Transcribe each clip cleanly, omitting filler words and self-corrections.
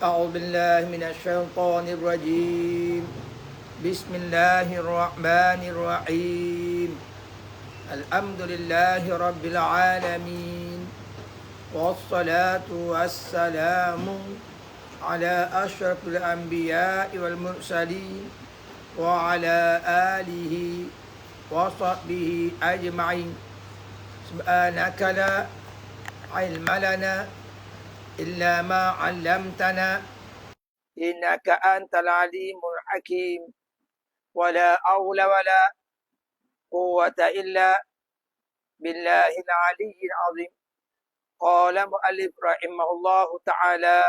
أعوذ بالله من الشيطان الرجيم بسم الله الرحمن الرحيم الحمد لله رب العالمين والصلاة والسلام على أشرف الأنبياء والمرسلين وعلى آله وصحبه أجمعين سبحانك لا علم لنا إلا ما علمتنا إنك أنت العليم الحكيم ولا حول ولا قوة إلا بالله العلي العظيم قال مؤلف رحمه الله تعالى.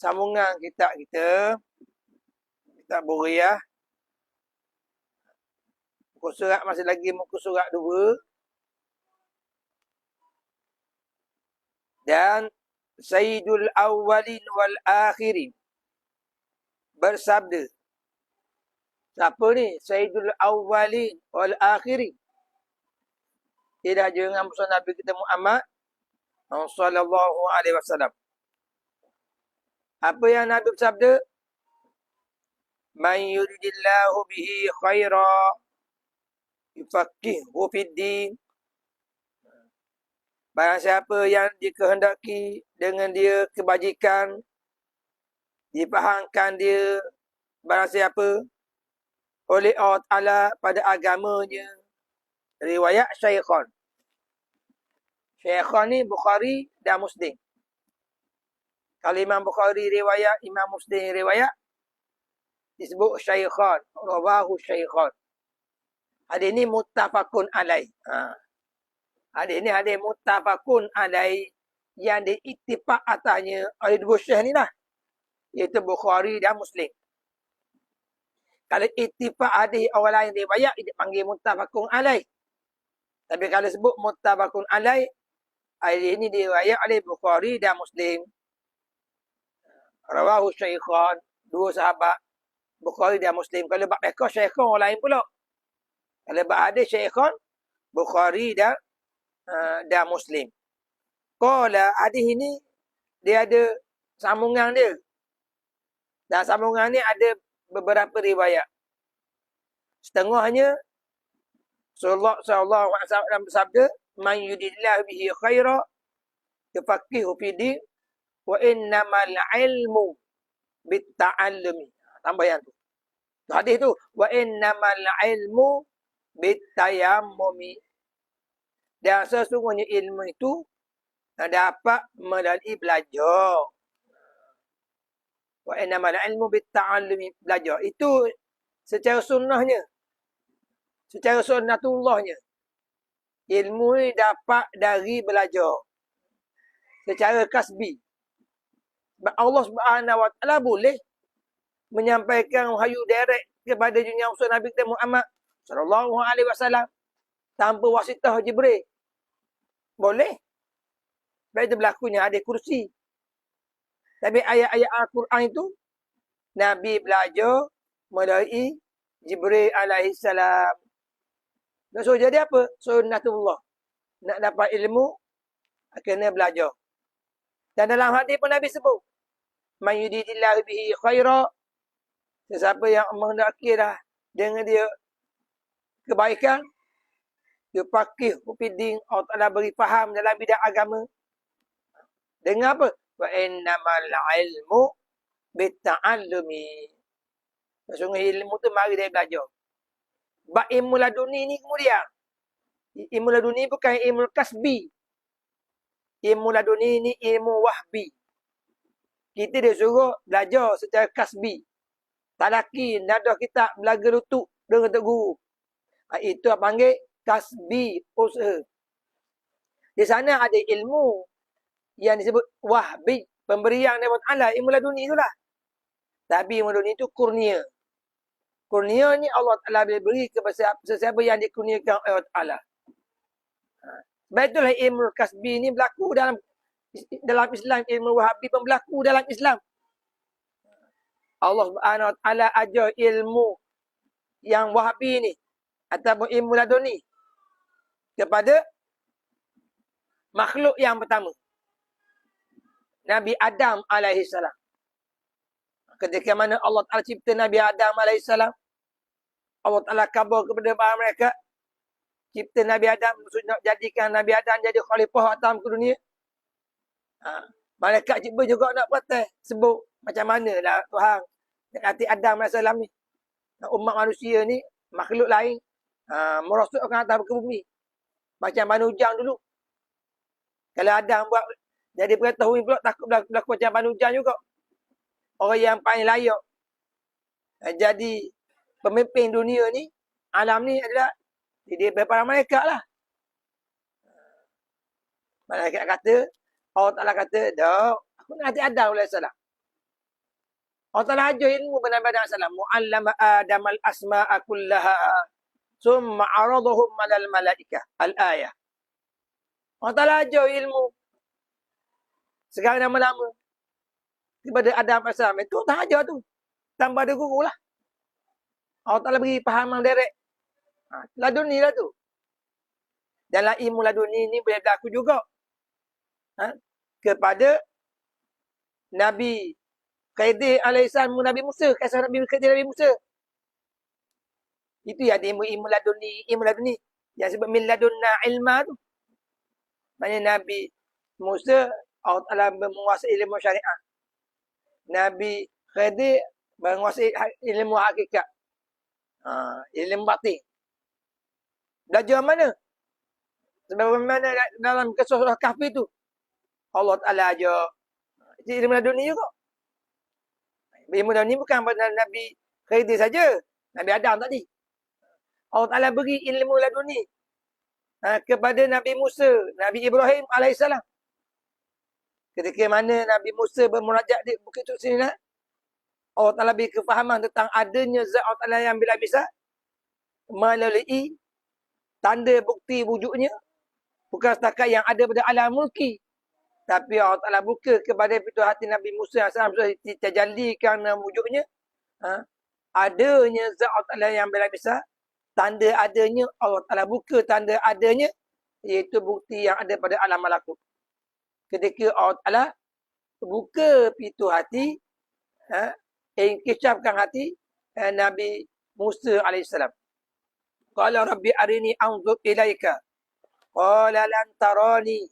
Sambungan kitab kita, kitab Buriyah, muka surat masih lagi muka surat 2. Dan Sayyidul Awwalin wal Akhirin bersabda. Siapa ni? Sayyidul Awwalin wal Akhirin. Dia dengan Musa Nabi kita Muhammad sallallahu alaihi wasallam. Apa yang Nabi bersabda? Man yuridillahu bihi khaira yufaqihu fid din. Barang siapa yang dikehendaki dengan dia kebajikan, difahamkan dia barang siapa oleh Allah Ta'ala pada agamanya. Riwayat Syaikhan. Syaikhan ni Bukhari dan Muslim. Kalau Imam Bukhari riwayat, Imam Muslim riwayat, disebut Syaikhan. Rawahu Syaikhan. Hadis ni muttafaqun alaih. Hadis ni hadis muttafaqun alaih yang diiktifak atasnya oleh dua syekh ni lah. Iaitu Bukhari dan Muslim. Kalau iktifak hadis orang lain riwayat, dia panggil muttafaqun alaih. Tapi kalau sebut muttafaqun alaih, hadis ni diriwayat oleh Bukhari dan Muslim. Rawahu Syaikhan, dua sahabat Bukhari dan Muslim. Kalau bab fiqh Syaikhan orang lain pula. Kalau bab hadis Syaikhan, Bukhari dan Muslim. Qala, hadis ini dia ada sambungan dia. Dan sambungan ni ada beberapa riwayat. Setengahnya Rasulullah sallallahu alaihi wasallam bersabda, "Man yuridillahu bihi khaira yufaqihu fid din wa innamal ilmu bitta'allumi." Tambah yang tu. Hadis tu, "Wa innamal ilmu bittayammumi." Dan sesungguhnya ilmu itu dapat melalui belajar. Wa innamal ilmu bitta'allumi, belajar. Itu secara sunnahnya. Secara sunnatullahnya. Ilmu ni dapat dari belajar. Secara kasbi. Sebab Allah Subhanahu Wa Taala boleh menyampaikan wahyu direct kepada dunia usul Nabi kita Muhammad sallallahu alaihi wasallam tanpa wasitah Jibril. Boleh. Sebab itu berlakunya hadis kursi. Tapi ayat-ayat Al-Quran itu Nabi belajar melalui Jibril alaihi salam. So jadi apa? Sunnatullah. Nak dapat ilmu, kena belajar. Dan dalam hadis pun Nabi sebut, "Man yuridillahu bihi khaira." Sesiapa yang menghendaki dah dengan dia kebaikan, dia faqih fiddin, Allah Ta'ala beri faham dalam bidang agama. Dengan apa? Wa innamal ilmu bitta'allumi. Sesungguhnya ilmu tu mari dari belajar. Bab ilmu laduni ni kemudian. Ilmu laduni bukan ilmu kasbi. Ilmu laduni ni ilmu wahbi. Kita disuruh belajar secara kasbi. Talaki, nadah kita belaga lutut dengan tok guru. Itu panggil kasbi, usaha. Di sana ada ilmu yang disebut wahbi, pemberian daripada Allah, ilmu laduni itulah. Tapi ilmu laduni itu kurnia. Kurnia ni Allah Ta'ala beri kepada sesiapa yang dikurniakan oleh Allah Ta'ala. Sebab itulah ilmu kasbi ni berlaku dalam Islam. Ilmu wahabi pun berlaku dalam Islam. Allah Subhanahu Wa Ta'ala ajar ilmu yang wahabi ni ataupun ilmu laduni kepada makhluk yang pertama. Nabi Adam alaihissalam. Ketika mana Allah Ta'ala cipta Nabi Adam alaihissalam, Allah Ta'ala khabar kepada para mereka, cipta Nabi Adam, maksudnya jadikan Nabi Adam jadi khalifah atas ke dunia. Malaikat Jibril juga nak protes, sebut macam mana lah Tuhan hati Adam alaihissalam ni. Umat manusia ni, makhluk lain, merosotkan atas ke bumi. Macam Banu Ujang dulu. Kalau Adam buat jadi pengetahui pula, takut berlaku macam Banu Ujang juga. Orang yang paling layak jadi pemimpin dunia ni, alam ni adalah dia para malaikat lah. Malaikat kata, Allah Ta'ala kata, dah, aku nak hati Adam AS. Allah Ta'ala ajar ilmu pada Nabi Adam AS. Mu'allama Adam al-asma'a kullaha. Summa aradahum malal malaikah. Al-ayah. Allah Ta'ala ajar ilmu. Sekarang nama-nama. Kepada Adam AS. Itu tak ajar tu. Tambah ada guru lah. Allah Ta'ala beri fahaman direct. Laduni lah tu. Dalam ilmu laduni ni boleh berlaku juga. Kepada Nabi Khidir alaihissalam, Nabi Musa. Kisah Nabi Khidir, Nabi Musa. Itu yang ada ilmu laduni. Ilmu laduni. Yang sebut min ladunna ilma tu. Maksudnya Nabi Musa, Allah Ta'ala menguasai ilmu syariah. Nabi Khidir menguasai ilmu hakikat. Ilmu batin. Belajar mana? Sebagaimana dalam kisah surah Kahfi tu. Allah Ta'ala ajar. Ilmu laduni juga. Ilmu laduni bukan pada Nabi Khidir saja. Nabi Adam tadi. Allah Ta'ala beri ilmu laduni kepada Nabi Musa, Nabi Ibrahim alaihissalam. Ketika mana Nabi Musa bermunajat di Bukit Tur Sinai, Allah Ta'ala beri kefahaman tentang adanya zat Allah Ta'ala yang bila bisa melalui tanda bukti wujudnya. Bukan setakat yang ada pada alam mulki. Tapi Allah Ta'ala buka kepada pintu hati Nabi Musa AS terjallikan wujudnya. Adanya zat Allah Ta'ala yang bila bisa. Tanda adanya, Allah Ta'ala buka tanda adanya, iaitu bukti yang ada pada alam malakut. Ketika Allah Ta'ala buka pintu hati, inkishafkan hati Nabi Musa alaihissalam. Qala rabbi arini anzur ilaika. Qala lan tarani.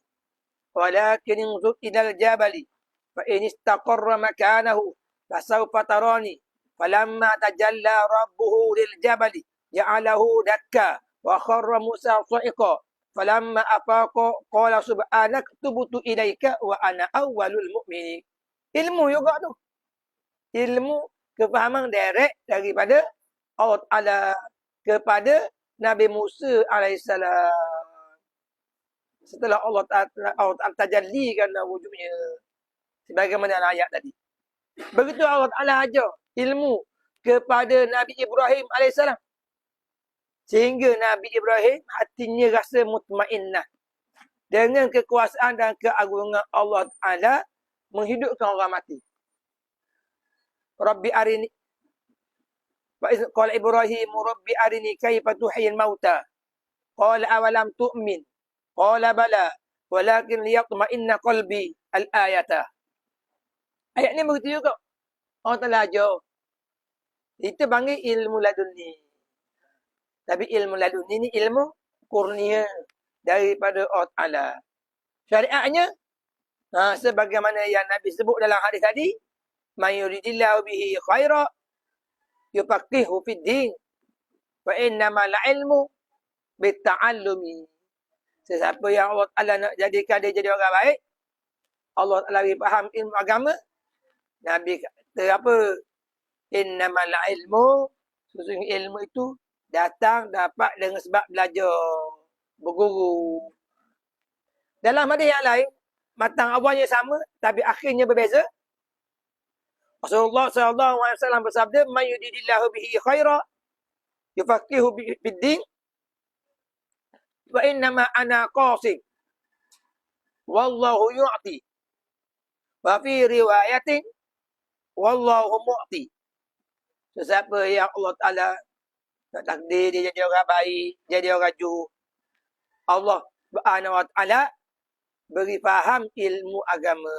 Walakin anzur ilal jabali. Fa in istaqarra makanahu. Fasawfa tarani. Falamma tajalla rabbuhu lil jabali. Ja'alahu dakka wa kharra Musa sa'iqa falamma afaqa qala subhanak tubtu ilaika wa ana awwalul mu'minin. Ilmu juga tu. Ilmu kefahaman direct daripada Allah Ta'ala kepada Nabi Musa alaihissalam. Setelah Allah Ta'ala tajallikan wujudnya sebagaimana ayat tadi. Begitu Allah Ta'ala ajar ilmu kepada Nabi Ibrahim alaihissalam. Sehingga Nabi Ibrahim hatinya rasa mutmainnah. Dengan kekuasaan dan keagungan Allah Ta'ala menghidupkan orang mati. Rabbi arini. Qala Ibrahim, Rabbi arini kaifa tuhyil mauta. Qala awalam tu'min. Qala bala. Walakin liyatma'inna qalbi al-ayata. Ayat ni begitu juga. Allah Ta'ala ajar. Itu panggil ilmu laduni. Tapi ilmu laduni ni ilmu kurnia daripada Allah Ta'ala. Syariatnya, sebagaimana yang Nabi sebut dalam hadis tadi, man yuridillahu bihi khaira yufaqihu fid din wa innamal ilmu bitta'allumi. Sesiapa yang Allah Ta'ala nak jadikan dia jadi orang baik, Allah Ta'ala beri faham ilmu agama. Nabi kata apa? Innamal ilmu, sesungguhnya ilmu itu datang dapat dengan sebab belajar, berguru. Dalam hadis yang lain, matang awalnya sama, tapi akhirnya berbeza. Rasulullah SAW bersabda, "Man yuridillahu bihi khaira, yufaqihu fid din, wa innama ana qasim, wallahu yu'ti, wa fi riwayatin, wallahu mu'ti." Sesiapa yang Allah Ta'ala nak takdir dia jadi orang baik, jadi orang jujur, Allah Subhanahu Wa Ta'ala beri faham ilmu agama.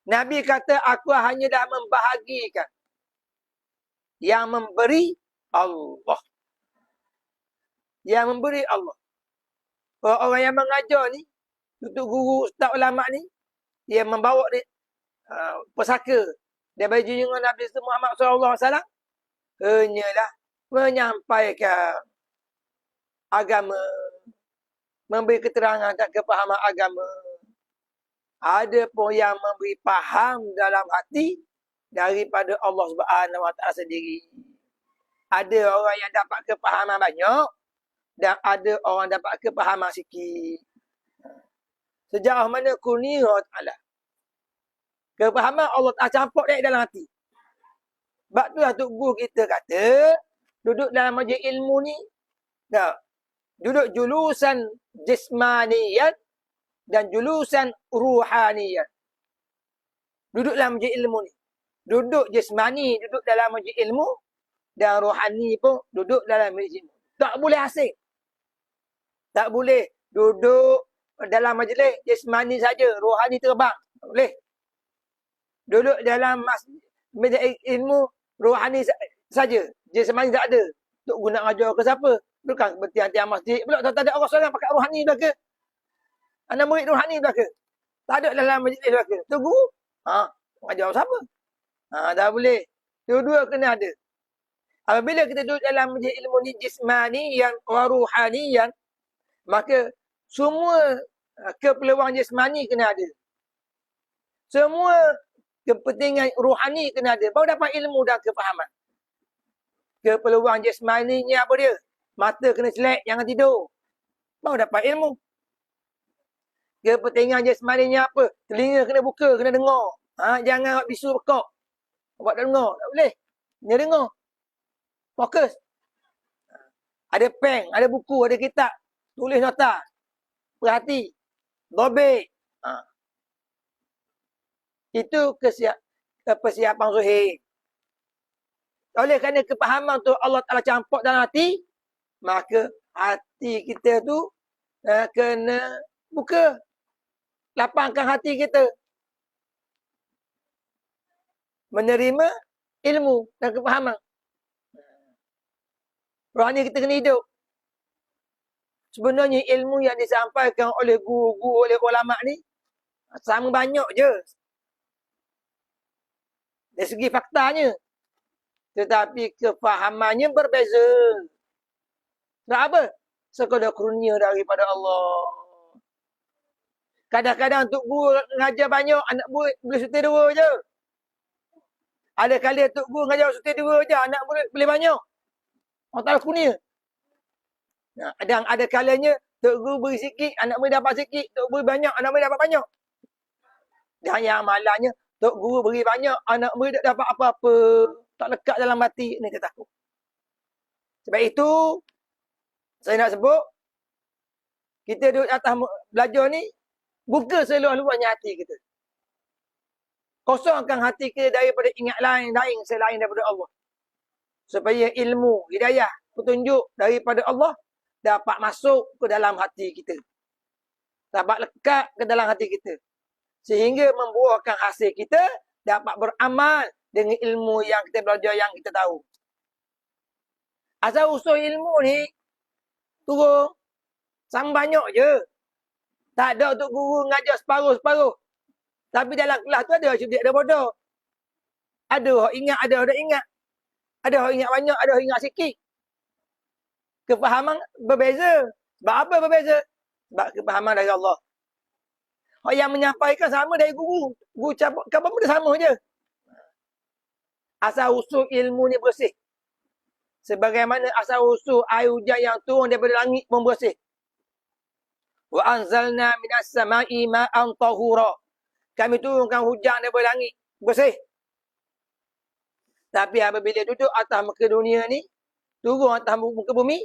Nabi kata, aku hanya dah membahagikan. Yang memberi Allah. Yang memberi Allah. Orang yang mengajar ni, tutup guru, ustaz ulama ni, dia membawa ni, pesaka daripada junjungan Nabi Muhammad SAW, hanyalah menyampaikan agama, memberi keterangan dan kepahaman agama. Ada pun yang memberi faham dalam hati daripada Allah Subhanahu Wa Taala sendiri. Ada orang yang dapat kepahaman banyak dan ada orang dapat kepahaman sikit. Sejauh mana kurnia Allah. Kepahaman Allah Taala campur dalam hati. Sebab tu lah Tok Guru kita kata, duduk dalam majlis ilmu ni, duduk julusan jismaniyat dan julusan ruhaniyat. Duduk dalam majlis ilmu ni. Duduk jismani, duduk dalam majlis ilmu, dan rohani pun duduk dalam majlis ilmu. Tak boleh asing. Tak boleh duduk dalam majlis jismani saja, rohani terbang. Tak boleh. Duduk dalam majlis ilmu, rohani saja, jismani tak ada. Untuk guna ajar ke siapa? Bukan bertiang-tiang masjid. Pula tak ada orang seorang pakai rohani belaka. Anak murid rohani belaka. Tak ada dalam majlis belaka. Tu guru. Ajar siapa? Tak boleh. Dua-dua kena ada. Apabila kita duduk dalam majlis ilmu ni jismaniyan wa ruhaniyan, maka semua keperluan jismani kena ada. Semua kepentingan rohani kena ada. Baru dapat ilmu dan kefahaman. Keperluan jismaninya apa dia? Mata kena selek, jangan tidur. Baru dapat ilmu. Kepentingan jasmaninya apa? Telinga kena buka, kena dengar. Jangan bisu bekak. Buat tak dengar. Tak boleh. Kena dengar. Fokus. Ada pen, ada buku, ada kitab. Tulis nota. Perhati. Dobek. Itu persiapan zuhir. Oleh kerana kepahaman tu Allah Ta'ala campur dalam hati, maka hati kita tu kena buka. Lapangkan hati kita. Menerima ilmu dan kepahaman. Rohani kita kena hidup. Sebenarnya ilmu yang disampaikan oleh guru-guru, oleh ulama ni, sama banyak je. Dari segi faktanya. Tetapi kefahamannya berbeza. Sebab apa? Sekadar kurnia daripada Allah. Kadang-kadang Tok Guru ngajar banyak, anak murid boleh setir dua je. Ada kali Tok Guru ngajar setir dua je, anak murid boleh banyak. Allah Ta'ala kurnia. Dan ada kalanya Tok Guru beri sikit, anak murid dapat sikit. Tok Guru banyak, anak murid dapat banyak. Dan yang malangnya, Tok Guru beri banyak, anak murid tak dapat apa-apa. Tak lekat dalam hati, ni dia takut. Sebab itu, saya nak sebut, kita duduk atas belajar ni, buka seluruh-luruhnya hati kita. Kosongkan hati kita daripada ingat lain selain daripada Allah. Supaya ilmu, hidayah, petunjuk daripada Allah dapat masuk ke dalam hati kita. Dapat lekat ke dalam hati kita. Sehingga membuahkan hasil kita dapat beramal dengan ilmu yang kita belajar, yang kita tahu. Asal usul ilmu ni turun sama banyak je. Tak ada untuk guru ngajar separuh-separuh. Tapi dalam kelas tu ada cerdik, ada bodoh. Ada orang ingat, ada orang ingat. Ada orang ingat banyak, ada orang ingat sikit. Kefahaman berbeza. Sebab apa berbeza? Sebab kefahaman dari Allah. Orang yang menyampaikan sama dari guru. Guru cakap pun sama je. Asal usul ilmu ni bersih. Sebagaimana asal usul air hujan yang turun daripada langit pun bersih. Wa anzalna minas sama'i ma'an tahura. Kami turunkan hujan daripada langit. Bersih. Tapi apabila duduk atas muka dunia ni, turun atas muka bumi,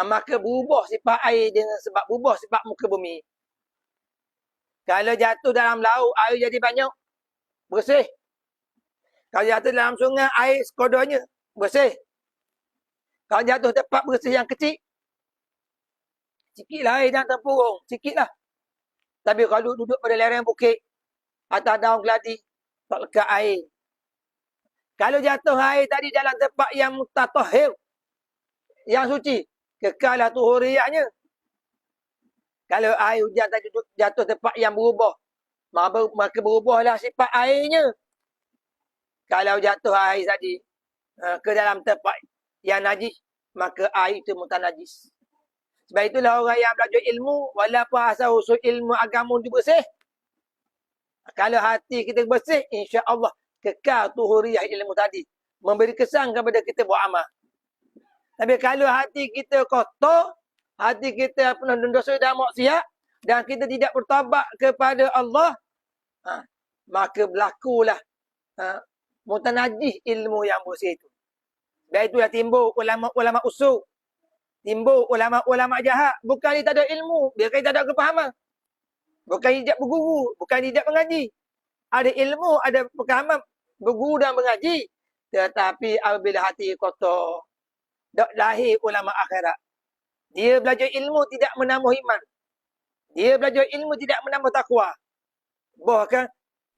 maka berubah sifat air dengan sebab berubah sifat muka bumi. Kalau jatuh dalam laut, air jadi banyak. Bersih. Kalau jatuh dalam sungai, air sekodarnya. Bersih. Kalau jatuh tempat bersih yang kecil, sikitlah air dan tempurung. Sikitlah. Tapi kalau duduk pada lereng bukit, atas daun keladi, tak lekat air. Kalau jatuh air tadi dalam tempat yang mutatahhir, yang suci, kekallah tuhuriyahnya. Kalau air hujan tadi jatuh tempat yang berubah, maka berubahlah sifat airnya. Kalau jatuh air tadi ke dalam tempat yang najis, maka air itu mutanajis. Sebab itulah orang yang belajar ilmu, walaupun asal usul ilmu agama itu bersih, kalau hati kita bersih, insya-Allah kekal tuhuriyah ilmu tadi. Memberi kesan kepada kita buat amal. Tapi kalau hati kita kotor, hati kita penuh dosa dan maksiat, dan kita tidak bertaubat kepada Allah, maka berlakulah mutanajis ilmu yang bersih itu. Dan itulah timbul ulama-ulama usul. Timbul ulama-ulama jahat. Bukan dia tak ada ilmu. Dia tak ada kepahaman. Bukan dia tidak berguru. Bukan dia tidak mengaji. Ada ilmu, ada kepahaman. Berguru dan mengaji. Tetapi apabila hati kotor, tak lahir ulama akhirat. Dia belajar ilmu tidak menambah iman. Dia belajar ilmu tidak menambah takwa. Bahkan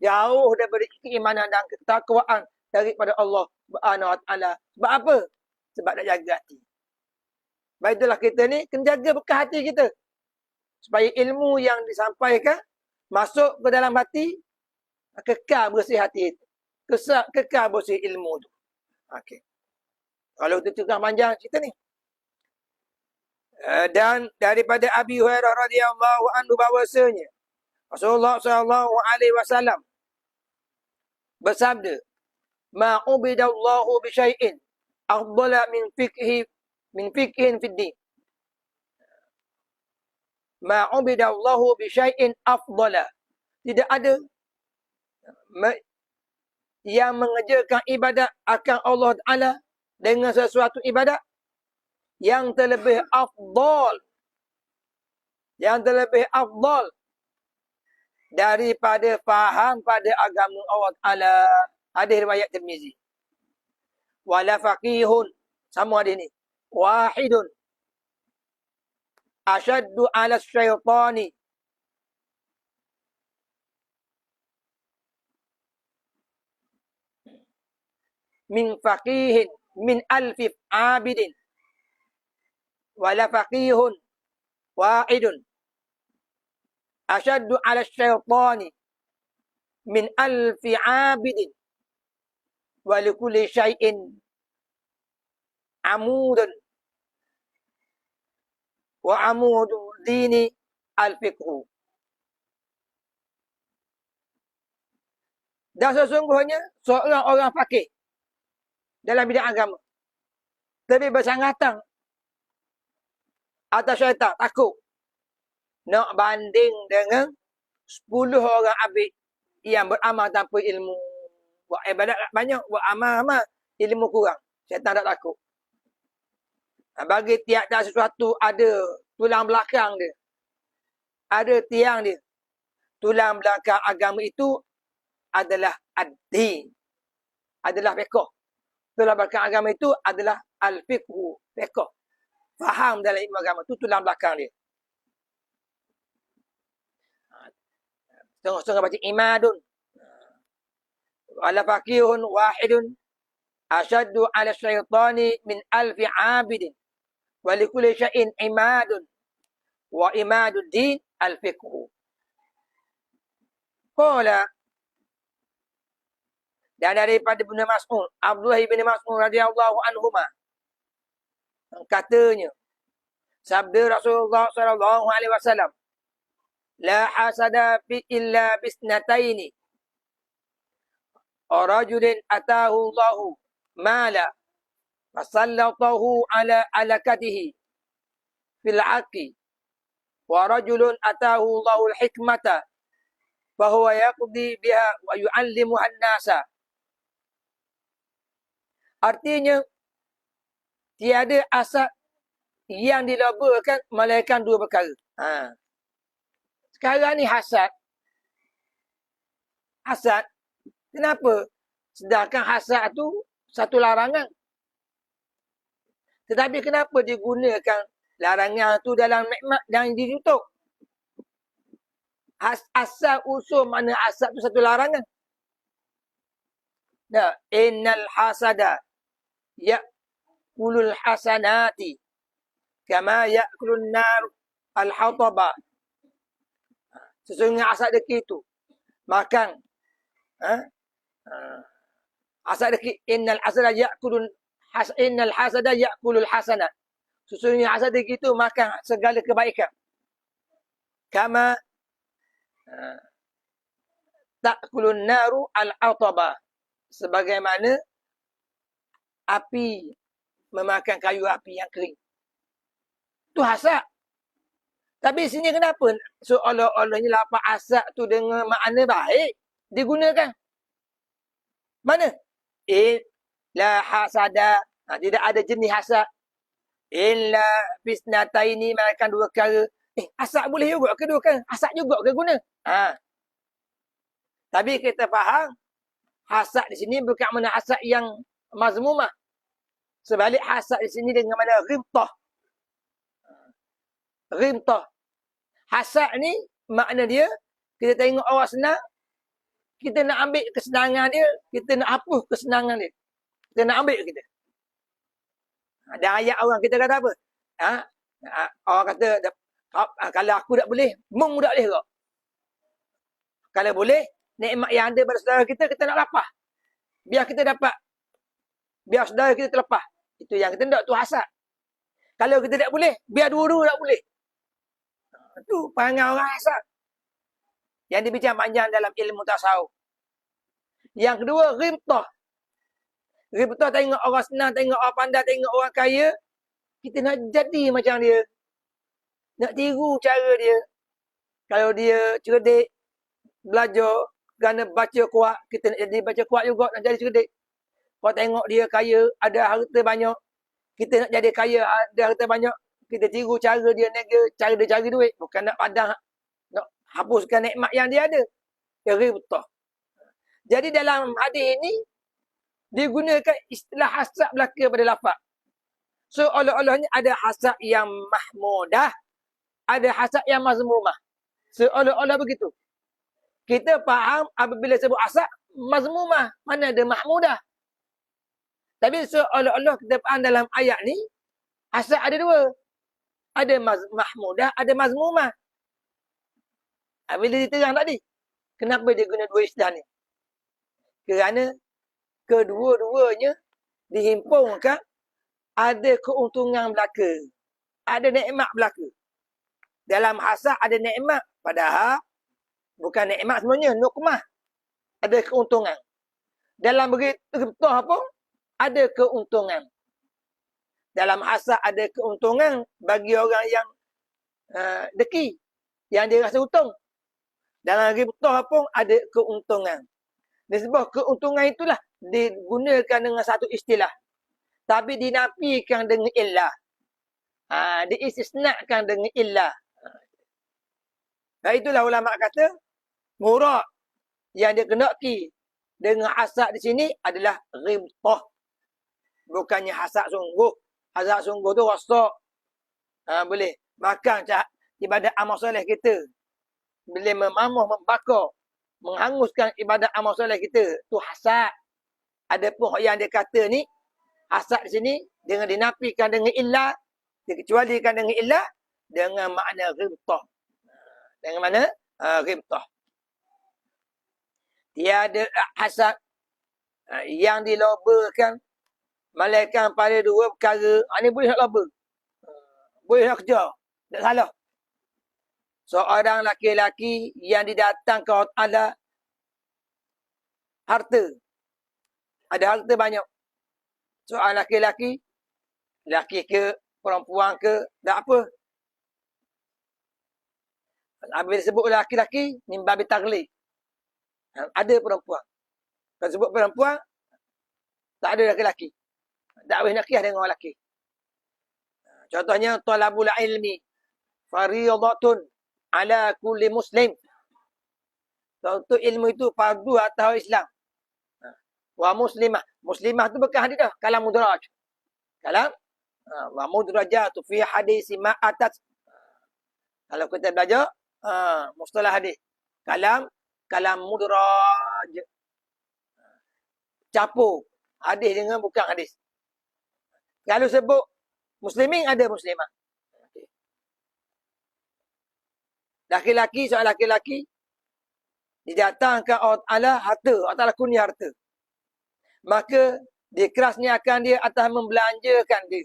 jauh daripada keimanan dan ketakwaan daripada Allah Subhanahu Wa Taala. Sebab apa? Sebab nak jaga hati. Baik itulah kita ni kena jaga bekas hati kita. Supaya ilmu yang disampaikan masuk ke dalam hati, kekal bersih hati itu. Kekal bersih ilmu tu. Okey. Kalau kita tengah panjang cerita ni. Dan daripada Abi Hurairah radhiyallahu anhu bahwasanya Rasulullah sallallahu alaihi wasallam bersabda, "Ma ubidallahu bi syai'in afdala min fiqhin fid din." Ma ubidallahu bi syai'in afdala. Tidak ada yang mengerjakan ibadat akan Allah Taala dengan sesuatu ibadat yang terlebih afdal. Yang terlebih afdal daripada faham pada agama Allah Taala. Hadis riwayat Tirmizi. Wala faqihun, sama ada ni. Wahidun asyaddu 'ala syaitani min faqihin min alfi abidin. Wala faqihun wahidun asyaddu 'ala syaitani min alfi abidin. Wa likulli syai'in amudun wa amudu dini al-fiqhu. Dan sesungguhnya seorang orang faqih dalam bidang agama lebih bersangatan atas syaitan, takut nak banding dengan 10 orang abid yang beramal tanpa ilmu. Buat ibadat banyak, buat amal-amal, ilmu kurang. Syaitan tak takut. Bagi tiap-tiap sesuatu ada tulang belakang dia. Ada tiang dia. Tulang belakang agama itu adalah ad-din. Adalah fiqh. Tulang belakang agama itu adalah al-fiqhu. Fiqh. Faham dalam ilmu agama. Itu tulang belakang dia. Setengah-setengah baca imadun. Wala faqihun wahidun asyaddu 'ala syaitani min alfi 'abidin. Wa likulli syai'in imadun. Wa imadud din al-fiqhu. Qala, dan daripada Ibnu Mas'ud, Abdullah bin Mas'ud radhiyallahu anhuma, katanya, sabda Rasulullah sallallahu alaihi wasallam, la hasada fi illa bisnataini. Rajulin atahu Allahu mala fasallatahu ala alakatihi fil haqqi, wa rajulun atahu Allahu al-hikmata fahuwa yaqdi biha wa yu'allimuha an-nasa. Artinya, tiada asal yang dilaburkan melainkan dua perkara. Sekarang ni hasad. Hasad. Kenapa? Sedangkan hasad tu satu larangan. Tetapi kenapa digunakan larangan tu dalam nikmat yang ditutup? Asal usul mana asal tu satu larangan. Nah, innal hasada ya'kulul hasanati kama ya'kulun nar al-hataba. Sesungguhnya asal deki itu makan asal deki innal hasada ya'kulul hasanat. Sesungguhnya asal deki itu makan segala kebaikan. Kama ta'kulun naru al-hataba. Sebagaimana api memakan kayu api yang kering. Itu hasad. Tapi sini kenapa seolah-olahnya lapak asad tu dengan makna baik digunakan? Mana? La hasada. Tidak ada jenis hasad. Illa fisnataini makan dua perkara. Asad boleh juga ke dua perkara? Asad juga ke guna? Tapi kita faham hasad di sini bukan mana hasad yang mazmumah. Sebalik hasad di sini dengan mana ghibtah. Ghibtah. Hasad ni makna dia kita tengok orang senang, kita nak ambil kesenangan dia, kita nak hapus kesenangan dia. Kita nak ambil kita. Ada ayat orang kita kata apa? Orang kata kalau aku tak boleh, mung tak boleh kau. Kalau boleh, nikmat yang ada pada saudara kita nak lapah. Biar kita dapat. Biar saudara kita terlepas. Itu yang kita nak tu hasad. Kalau kita tak boleh, biar dua-dua tak boleh. Itu perangai orang hasad. Yang dibincang panjang dalam ilmu tasawuf. Yang kedua, ghibtah. Ghibtah tengok orang senang, tengok orang pandai, tengok orang kaya. Kita nak jadi macam dia. Nak tiru cara dia. Kalau dia cerdik, belajar, kerana baca kuat, kita nak jadi baca kuat juga, nak jadi cerdik. Kalau tengok dia kaya, ada harta banyak, kita nak jadi kaya, ada harta banyak, kita tiru cara dia nega, cara dia cari duit. Bukan nak padang, nak hapuskan nikmat yang dia ada. Ya, ghibtah. Jadi dalam hadis ini, digunakan istilah hasad belaka pada lafaz. So, olah-olahnya ada hasad yang mahmudah, ada hasad yang mazmumah. Seolah-olah begitu. Kita faham apabila sebut hasad, mazmumah. Mana ada mahmudah. Tapi seolah-olah kita faham dalam ayat ni, hasad ada dua. Ada mahmudah, ada mazmumah. Bila diterang tadi, kenapa dia guna dua istilah ni? Kerana kedua-duanya dihimpunkan ada keuntungan belaka. Ada nikmat belaka. Dalam hasad ada nikmat. Padahal bukan nikmat semuanya. Nukmah. Ada keuntungan. Dalam ghibtah pun ada keuntungan. Dalam hasad ada keuntungan bagi orang yang deki. Yang dia rasa untung. Dalam ghibtah pun ada keuntungan. Sebab keuntungan itulah digunakan dengan satu istilah. Tapi dinafikan dengan illah. Diistisnakan dengan illah. Itulah ulama kata, murad yang dikenaki dengan hasad di sini adalah ghibtah. Bukannya hasad sungguh. Hasad sungguh tu rosak. Boleh makan ibadat amal soleh kita. Boleh memamuh, membakar, menghanguskan ibadat amal soleh kita. Tu hasad. Adapun yang dia kata ni, hasad di sini dengan dinafikan dengan illah, dikecualikan dengan illah dengan makna ghibtah. Dengan mana? Ghibtah. Tiada hasad yang dilobakan melainkan pada dua perkara. Ini boleh nak loba. Boleh nak kerja. Tak salah. Seorang laki-laki yang didatangkan Allah harta. Ada harta banyak. Seorang laki-laki, laki ke, perempuan ke, tak apa. Bila sebut laki-laki, mimbabi taglid. Ada perempuan. Kalau sebut perempuan, tak ada laki-laki. Tak boleh nak kiyah dengan orang lelaki. Contohnya, talabul ilmi fariyadatun ala kulli muslim. Untuk ilmu itu fardu atas Islam. Wa muslimah. Muslimah tu bukan hadis dah. Kalam mudraj. Kalam. Wa mudrajatu fi hadisi ma atat. Kalau kita belajar, mustalah hadis. Kalam mudraj. Capur. Hadis dengan bukan hadis. Kalau sebut muslimin, ada muslimah. Laki-laki, soal laki-laki, didatangkan Allah Ta'ala harta. Allah Ta'ala kurnia harta. Maka, dikerasnya akan dia atas membelanjakan dia.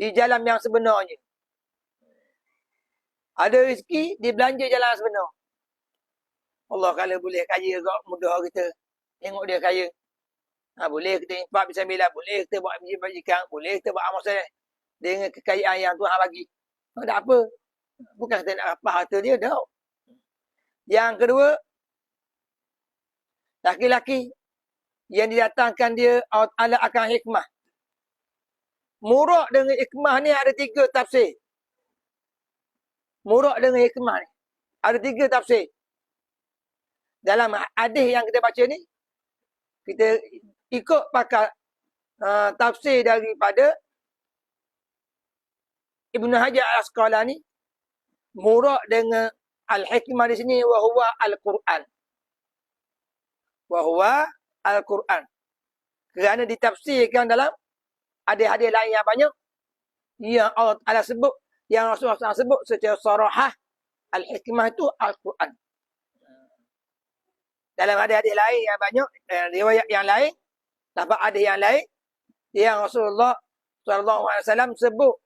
Di jalan yang sebenarnya. Ada rezeki, dibelanja jalan yang sebenar. Allah kalau boleh kaya kat mudah kita. Tengok dia kaya. Boleh kita infak bisa bila, boleh kita buat bajikan, boleh kita buat amal soleh. Dengan kekayaan yang Tuhan bagi. Tak apa. Bukan kita nak apa harta dia, dah. Yang kedua, laki-laki yang didatangkan dia Allah akan hikmah. Murak dengan hikmah ni ada 3 tafsir. Murak dengan hikmah ni ada 3 tafsir. Dalam hadis yang kita baca ni, kita ikut pakai tafsir daripada Ibn Hajar Al-Asqalani. Murak dengan al-hikmah di sini wahuwa al-Quran. Wahuwa al-Quran. Kerana ditafsirkan dalam hadis-hadis lain yang banyak yang Allah Ta'ala sebut, yang Rasulullah SAW sebut secara sarahah, al-hikmah itu al-Quran. Dalam hadis-hadis lain yang banyak, riwayat yang lain, dapat hadis yang lain, yang Rasulullah SAW sebut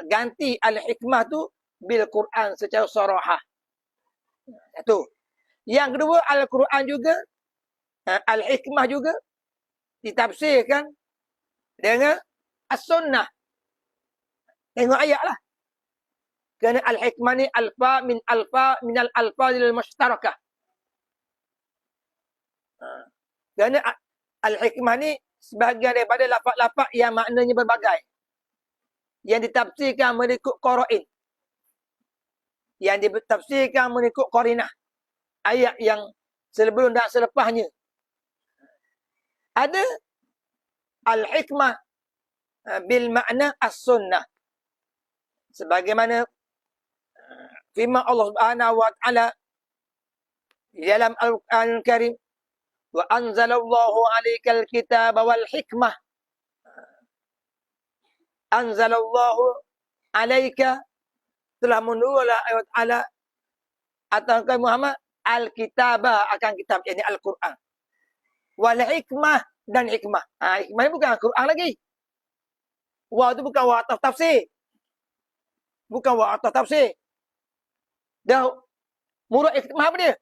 ganti al-hikmah tu bil Quran secara sarahah. Satu. Yang kedua, al-Quran juga, al-hikmah juga ditafsirkan dengan as-sunnah. Tengok ayat lah. Kerana al-hikmah ni alfa min al-alfazil mushtarakah. Kerana al-hikmah ni sebahagian daripada lafaz-lafaz yang maknanya berbagai. Yang ditafsirkan mengikut qara'in. Yang ditafsirkan mengikut qarinah. Ayat yang sebelum dan selepasnya. Ada al-hikmah bil makna as-sunnah. Sebagaimana firman Allah Subhanahu wa Ta'ala di dalam Al-Quran Al-Karim, wa anzalallahu 'alaikal kitaba wal hikmah. Anzalallahu 'alaika, telah menurunlah ayat Allah atas Muhammad al-kitaba, akan kitab, yakni Al-Quran. Wal hikmah, dan hikmah. Hikmah ni bukan Al-Quran lagi. Wah tu bukan wah atas tafsir. Bukan wah atas tafsir. Dah murad hikmah apa dia?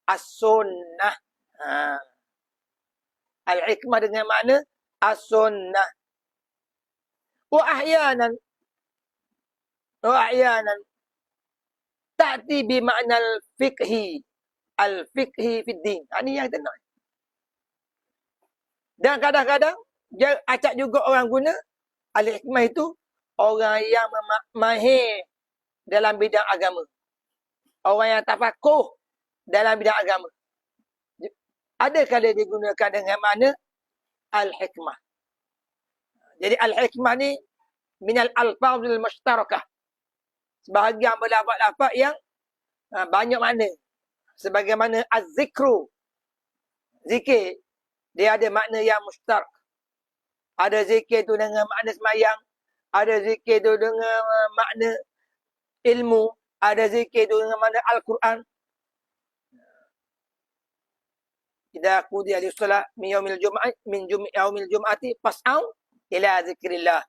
As-sunnah. Al-hikmah dengan makna as-sunnah. Wa ahyanan ta'ti bi makna al-fiqhi. Al-fiqhi fid din. Ini yang kita nak. Dan kadang-kadang dia acak juga orang guna al-hikmah itu orang yang mahir dalam bidang agama. Orang yang tafakuh dalam bidang agama. Ada kala digunakan dengan makna al-hikmah. Jadi al-hikmah ni minal alfazil mushtarakah. Sebahagian berlafaz-lafaz yang banyak makna. Sebagaimana az-zikru. Zikir. Dia ada makna yang mushtarak. Ada zikir tu dengan makna semayang. Ada zikir tu dengan makna ilmu. Ada zikir tu dengan makna Al-Quran. Idza qudiya lis-shalah min yaumil jum'ah yaumil jum'ati fas'au ila zikrillah.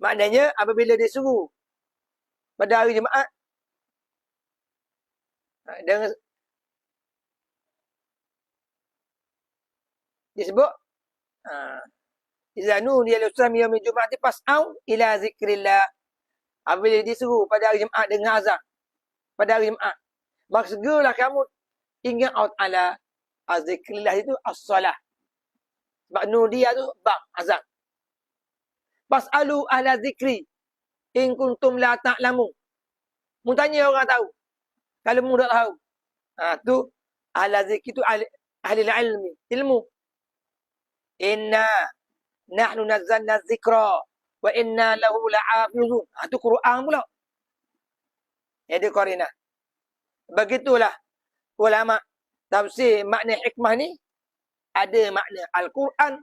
Maknanya apabila disuruh pada hari Jumaat dengan disebut idza nudiya lis-shalah min yaumil jum'ati fas'au ila zikrillah. Apabila disuruh pada hari Jumaat dengan azan pada hari Jumaat, maka segeralah kamu ingat Allah Ta'ala. Az-zikrillah itu as-salah. Sebab nudiya tu bang azan. Fas'alu ahla zikri in kuntum la ta'lamu. Mu tanya orang tahu. Kalau mu tak tahu. Tu ahla zikri tu ahli ilmi, ilmu. Inna nahnu nazzalna zikra wa inna lahu la'afizun. Tu Quran pula. Ada qarinah. Begitulah ulama tafsir makna hikmah ni, ada makna Al-Quran,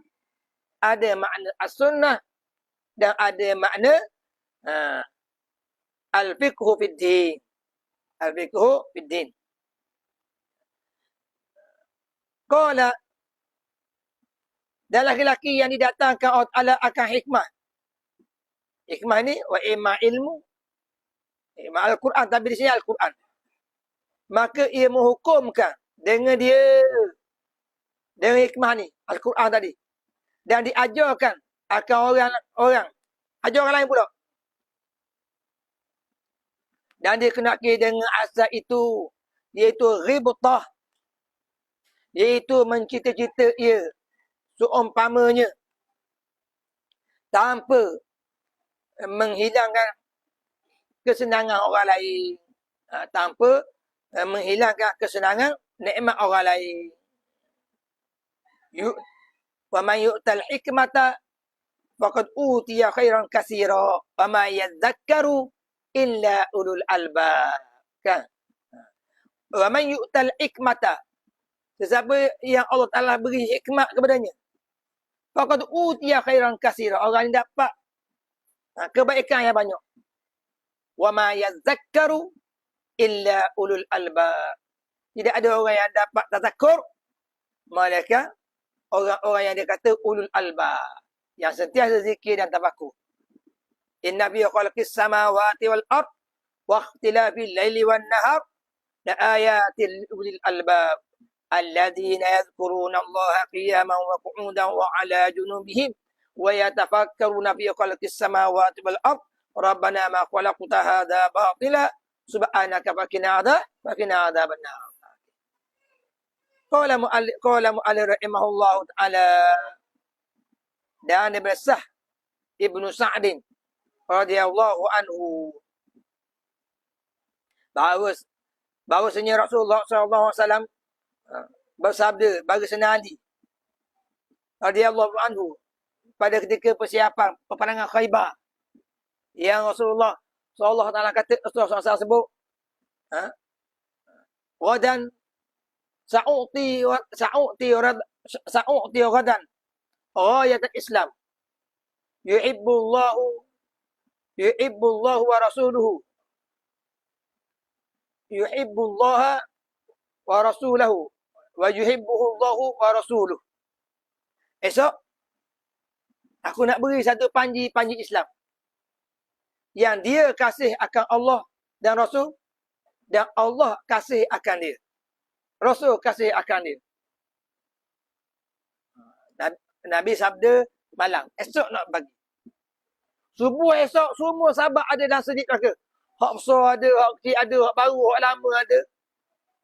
ada makna As-Sunnah, dan ada makna Al-Fiqhu fid Din. Al-Fiqhu fid Din. Qala, dan laki-laki yang didatangkan Allah Ta'ala akan hikmah. Hikmah ni, wa imma ilmu, imma Al-Quran, tapi di sini Al-Quran. Maka ia menghukumkan dengan dengan hikmah ni, Al-Quran tadi. Dan diajarkan akan orang. Ajar orang lain pula. Dan dikenaki dengan asal itu, iaitu ributah. Iaitu mencita-cita ia, seumpamanya, tanpa menghilangkan kesenangan orang lain. Tanpa menghilangkan kesenangan nikmat orang lain. Wa man yu'tal hikmata faqad utiya khairan katsira wa ma yadhakkaru illa ulul albab. Kan? Wa man yu'tal hikmata, sesiapa yang Allah Taala beri hikmat kepadanya, faqad utiya khairan katsira, orang yang dapat kebaikan yang banyak. Wa ma yadhakkaru illa ulul albab. Tidak ada orang yang dapat tazakkur melainkan orang-orang yang dia kata ulul albab, yang sentiasa zikir dan tafakur. Inna fi khalqis samawati wal ard wa ikhtilafil laili wan nahar la ayatin ulil albab alladzina yadhkuruna Allaha qiyaman wa qu'udan wa 'ala junubihim wa yatafakkaruna fi khalqis samawati wal ard rabbana ma khalaqta hadza batila subhanaka faqina adzaban nar. Qala mu'allif rahimahullah ta'ala, dan bersah Ibnu Sa'din radhiyallahu anhu, bahawasanya Rasulullah sallallahu alaihi wasallam bersabda bagi Sayyidina Ali radhiyallahu anhu pada ketika persiapan peperangan Khaybar, yang Rasulullah sallallahu taala kata, Rasulullah SAW sebut, wadan sa'uti ghadan ghayat al-Islam yuhibbullahu wa rasuluhu yuhibbullaha wa rasulahu wa yuhibbuhullahu wa rasuluhu. Esok aku nak beri satu panji Islam yang dia kasih akan Allah dan Rasul, dan Allah kasih akan dia, Rasul kasih akan dia. Nabi sabda malam, esok nak bagi. Subuh esok semua sahabat ada dalam sedikit neraka. Hak besar ada, hak kecil ada, hak baru, hak lama ada.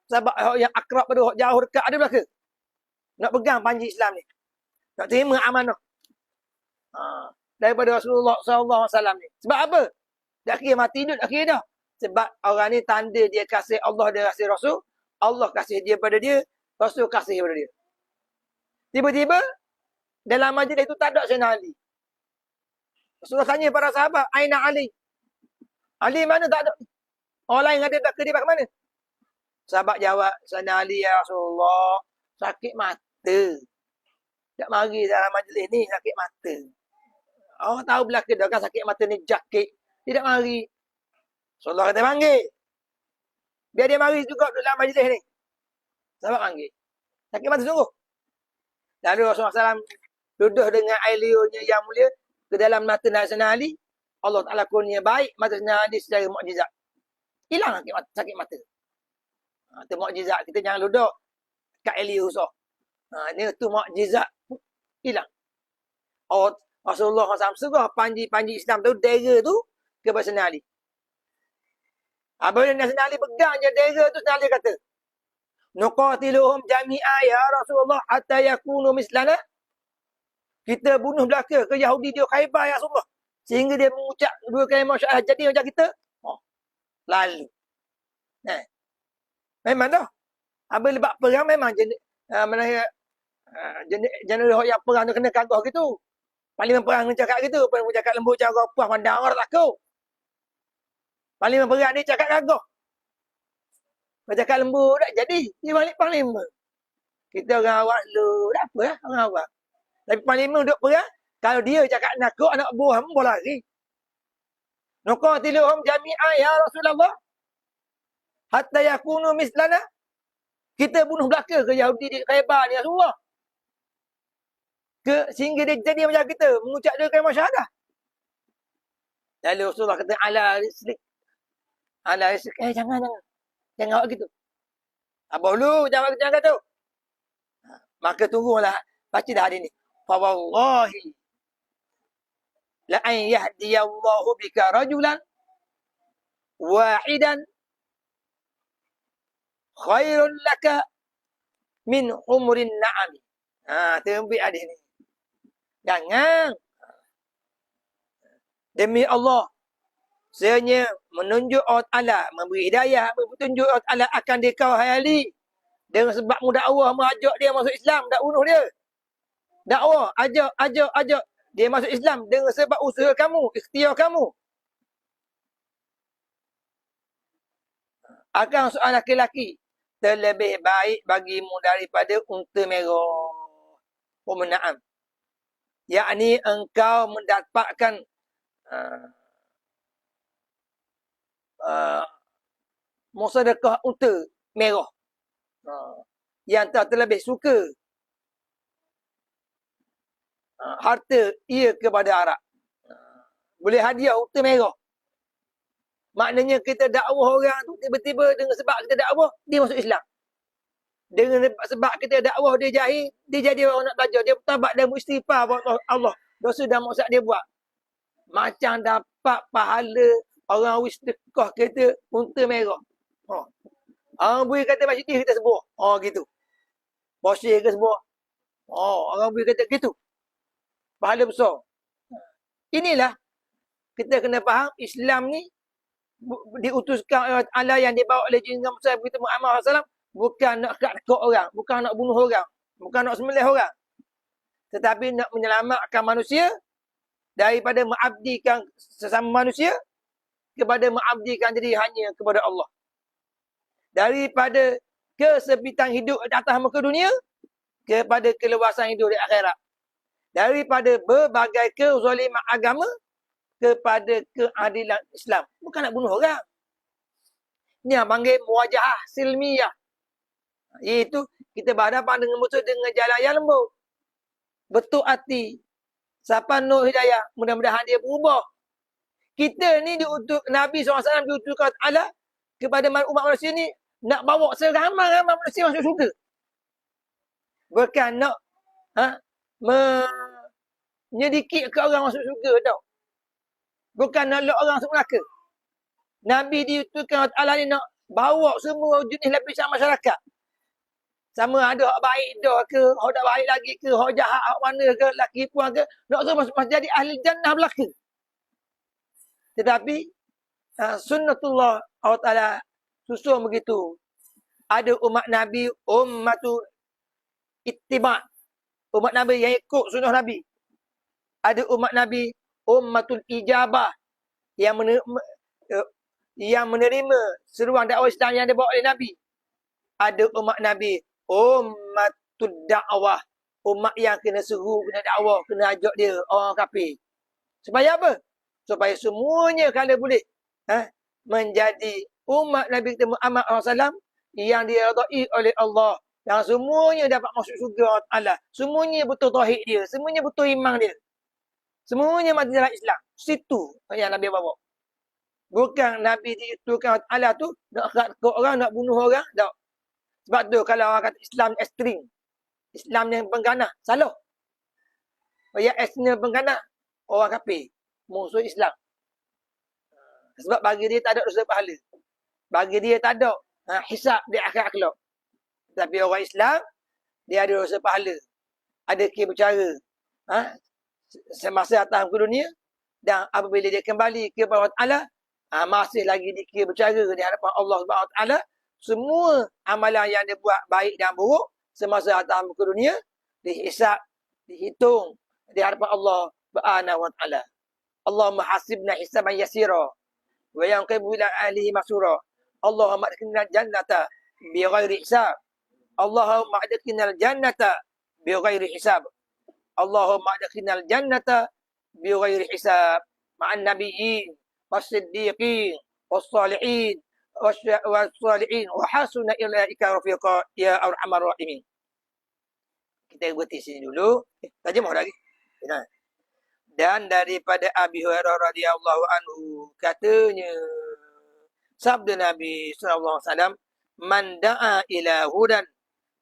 Sahabat yang akrab ada, hak jauh dekat ada belaka. Nak pegang panji Islam ni. Nak terima amanah. Daripada Rasulullah SAW ni. Sebab apa? Dah kira mati hidup, dah kira dah. Sebab orang ni tanda dia kasih Allah, dia kasih Rasul. Allah kasih dia pada dia, Rasul kasih pada dia. Tiba-tiba dalam majlis itu tak ada Sayyidina Ali. Rasulullah tanya para sahabat, aina Ali? Ali mana? Tak ada. Orang lain ada, tak ke dia ke mana? Sahabat jawab, Sayyidina Ali ya Rasulullah, sakit mata. Tak mari dalam majlis ni, sakit mata. Orang tahu belaka dah kan sakit mata ni jakit. Tidak mari. Rasulullah kata panggil. Biar dia mari juga dalam majlis ni. Sahabat panggil. Sakit mata sungguh. Lalu Rasulullah SAW duduk dengan air liurnya yang mulia ke dalam mata Sayyidina Ali. Allah Ta'ala kurnia baik mata Sayyidina Ali secara mukjizat. Hilang sakit mata. Itu mukjizat. Kita jangan duduk kat air liur susah. Ini tu mukjizat. Hilang. Rasulullah SAW suruh panji Islam tu, dera tu kepada Sayyidina Ali. Apabila Sayyidina Ali pegang je dera tu, Sayyidina Ali kata, nuqatiluhum jami'a ya Rasulullah hatta yakunu mislana. Kita bunuh belaka ke Yahudi dia Khaybar ya Rasulullah, sehingga dia mengucap dua kalimah syahadat jadi macam kita. Lalu. Memang dah. Apabila lepas perang memang jenis yang perang tu kena kagah gitu. Parlimen perang ni cakap gitu, parlimen cakap lembut cara puas pandang orang takut. Parlimen perang ni cakap kagah. Kau cakap lembut tak jadi. Dia balik parlimen. Kita orang awak lu, tak apa lah orang awak. Tapi parlimen duduk perang, kalau dia cakap nakut anak buah pun boleh lari. Nuqatiluhum jami'ah ya Rasulullah. Hatta yakunu mislana. Kita bunuh belaka ke Yahudi di Khaybar ni Rasulullah. Sehingga dia jadi macam kita. Mengucap dia kalimah syahadah. Lalu Rasulullah kata, ala rislik. Ala rislik. Jangan. Jangan awak gitu. Abah lu, jangan kata tu. Maka tunggulah. Baca dah hari ni. Fawallahi. La'an yahdiyallahu bika rajulan. Wahidan. Khairun laka. Min umurin na'ami. Terbit hadis ni. Jangan. Demi Allah. Sebenarnya menunjuk Allah Ta'ala. Memberi hidayah. Menunjuk Allah Ta'ala akan dia kau hayali. Dengan sebab muda Allah mengajak dia masuk Islam. Tak bunuh dia. Dakwah. Ajak. Dia masuk Islam. Dengan sebab usaha kamu. Ikhtiar kamu. Akan soal laki-laki. Terlebih baik bagimu daripada unta merah. Pemenaan. Yakni engkau mendapatkan musadaqah unta merah. Yang tak terlebih suka harta ia kepada Arab. Boleh hadiah unta merah. Maknanya kita dakwah orang tu tiba-tiba dengan sebab kita dakwah dia masuk Islam. Dengan sebab kita dakwah dia jahil, dia jadi orang nak belajar, dia bertabat dan beristighfar buat Allah. Dosa dan maksiat dia buat. Macam dapat pahala orang sedekah kita unta merah. Orang bui kata masjid kita sebuah. Gitu. Bosir ke sebuah. Orang bui kata gitu. Pahala besar. Inilah kita kena faham Islam ni diutuskan oleh Allah yang dibawa oleh Junjungan Besar Nabi Muhammad SAW. Bukan nak kat orang, bukan nak bunuh orang, bukan nak sembelih orang. Tetapi nak menyelamatkan manusia daripada mengabdikan sesama manusia kepada mengabdikan diri hanya kepada Allah. Daripada kesempitan hidup di atas muka dunia kepada keluasan hidup di akhirat. Daripada berbagai kezaliman agama kepada keadilan Islam. Bukan nak bunuh orang. Ini yang panggil muwajahah silmiyah. Iaitu kita berhadapan dengan musuh dengan jalan yang lembut. Betul hati. Siapa Nur Hidayah. Mudah-mudahan dia berubah. Kita ni diutus Nabi SAW diutuskan Allah kepada umat manusia ni nak bawa seramai-ramai manusia masuk syurga. Bukan nak menyedikitkan orang masuk syurga tau. Bukan nak lock orang masuk neraka. Nabi diutuskan Allah ni nak bawa semua jenis lapisan masyarakat. Sama ada hak baik dah ke, hak tak baik lagi ke, hak jahat hak mana ke, laki puan ke, nak semua jadi ahli jannah belaka. Tetapi sunnatullah Allah Ta'ala susun begitu. Ada umat Nabi, ummatul ittiba'. Umat Nabi yang ikut sunnah Nabi. Ada umat Nabi, ummatul ijabah. Yang menerima seruan dakwah Islam yang dibawa oleh Nabi. Ada umat Nabi, ummatul da'wah. Umat yang kena seru, kena dakwah, kena ajak dia, orang kafir. Supaya apa? Supaya semuanya kalau boleh menjadi umat Nabi Muhammad SAW yang diridai oleh Allah. Yang semuanya dapat masuk syurga Allah. Semuanya betul tauhid dia. Semuanya betul iman dia. Semuanya mati dalam Islam. Situ yang Nabi bawa. Bukan Nabi diutuskan Allah tu nak ke orang, nak bunuh orang. Tak. Sebab tu kalau orang kata Islam ekstrim. Islam yang pengganah. Salah. Yang ekstrim pengganah. Orang kafir. Musuh Islam. Sebab bagi dia tak ada dosa pahala. Bagi dia tak ada hisab di akhirat kelak. Tapi orang Islam, dia ada dosa pahala. Ada kira bercara. Semasa datang ke dunia. Dan apabila dia kembali kepada Allah Ta'ala, masih lagi dikira bercara di hadapan Allah Subhanahu Wa Taala. Semua amalan yang dia buat baik dan buruk semasa datang ke dunia dihisab, dihitung di hadapan Allah Subhanahu Wa Taala. Allahumma hasibna hisaban yasira wa yanqibu ila ahlihi masura Allahumma adkhilnal jannata bighairi hisab. Allahumma adkhilnal jannata bighairi hisab. Allahumma adkhilnal jannata bighairi hisab. Ma'an nabiyyin was-siddiqin was-salihin was-salihin wa hasuna ilaika rafiqa ya arhamar rahimin. Kita berhenti sini dulu. Terjemah lagi. Dan daripada Abi Hurairah radhiyallahu anhu katanya, sabda Nabi sallallahu alaihi wasallam, man da'a ila hudan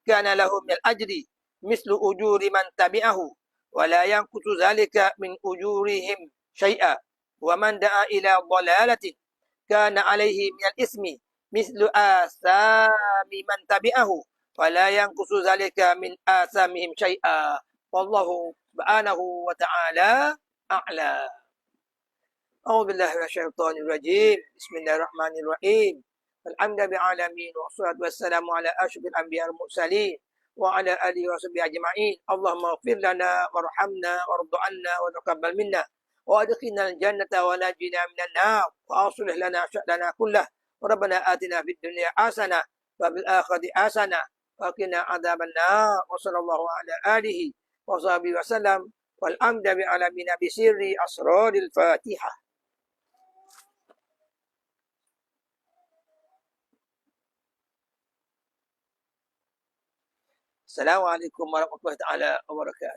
kana lahu min al-ajri mislu ujuri man tabi'ahu wa la yanqutu zalika min ujurihim syai'a wa man da'a ila dhalalatin kana alaihi min al-ismi mislu asami man tabi'ahu wa la yanqutu zalika min asamihim syai'a wallahu subhanahu wa ta'ala a'la. A'udzubillahi minasyaitonir rajim. Bismillahirrahmanirrahim. Alhamdulillahi alamin wassalatu wassalamu ala asyrafil anbiya'i wal mursalin wa ala alihi wa sahbihi ajma'in. Allahumma ighfir lana warhamna warḍa 'anna wa taqabbal minna wa adkhilna al-jannata wa najina minan nar wa aslih lana sha'nana kullah. Rabbana atina fid dunya hasanah wa fil akhirati hasanah wa qina adzaban nar. Wa sallallahu ala alihi wa sahbihi wa sallam. Walhamdulillahi alamin bisirri asraril Fatihah. Assalamualaikum warahmatullahi taala wabarakatuh.